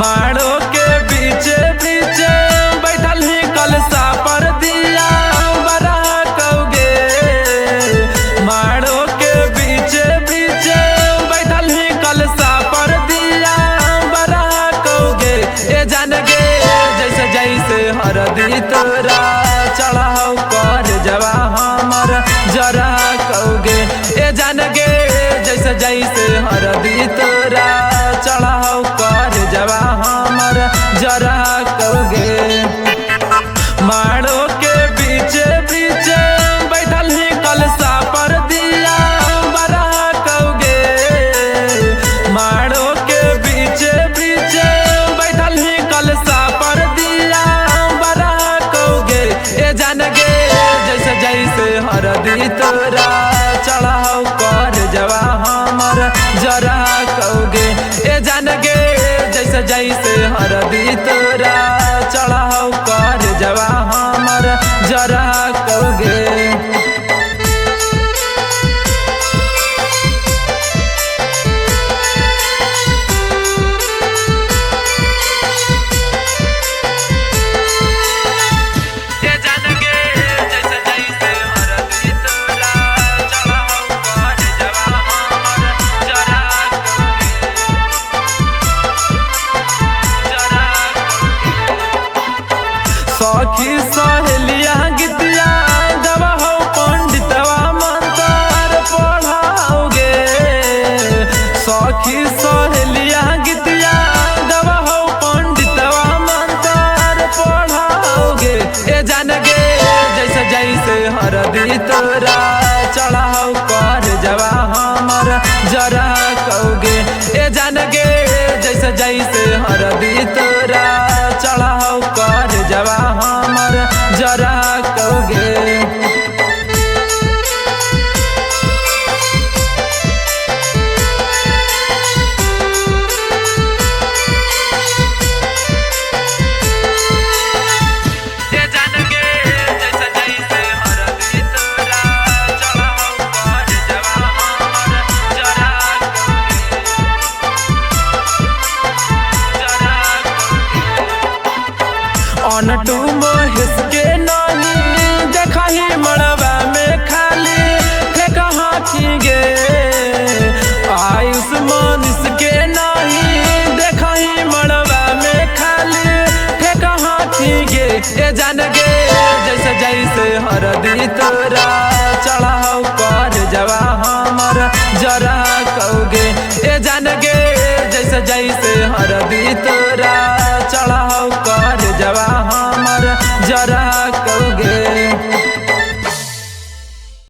माड़ो के बीचे बीचे बैठल ही कलसा पर दिया बरा कौगे। माड़ो के बीचे बीचे बैठल ही कलसा पर दिया बरा कौगे। ए जान गे जैसे जैसे हरदी तोरा चढ़ाओ कर जवा हमर जरा कौगे। ए जान गे जैसे जैसे हरदी तोरा चढ़ाओ कर जवा हमर जरा कौगे। माड़ो के बीचे बीचे बैठल ही कलसा पर दिया बरा कौगे। माड़ो के बीचे बीचे बैठल ही कलसा पर दिया बरा कौगे। ए जान गे जैसे जैसे हरदी तोरा चढ़ाओ कर जवा हमर जरा कौगे। ए जान गे जैसे जैसे हरदी तोरा चढ़ाओ कर जवा हमर जरा कौगे। सखी सहेलिया गीतिया गवा हो पंडितवा मंत्र पढ़ाओगे। सखी सहेलिया गीतिया गवा हो पंडितवा मंत्र पढ़ाओगे। ए जान गे जैसे जैसे हरदी तोरा चढ़ाओ कर जवा हमर जरा कौगे। ए जान गे जैसे जैसे हरदी तोरा चढ़ाओ कर जवा हमर जरा कौगे। अनटू महेश के नानी देखा ही मड़वा में खाली फेंका हाथी गे। आयुष मनीष के नहीं देखा ही मड़वा में खाली फेंका हाथी गे। ए जान गे जैसे जैसे हरदी तोरा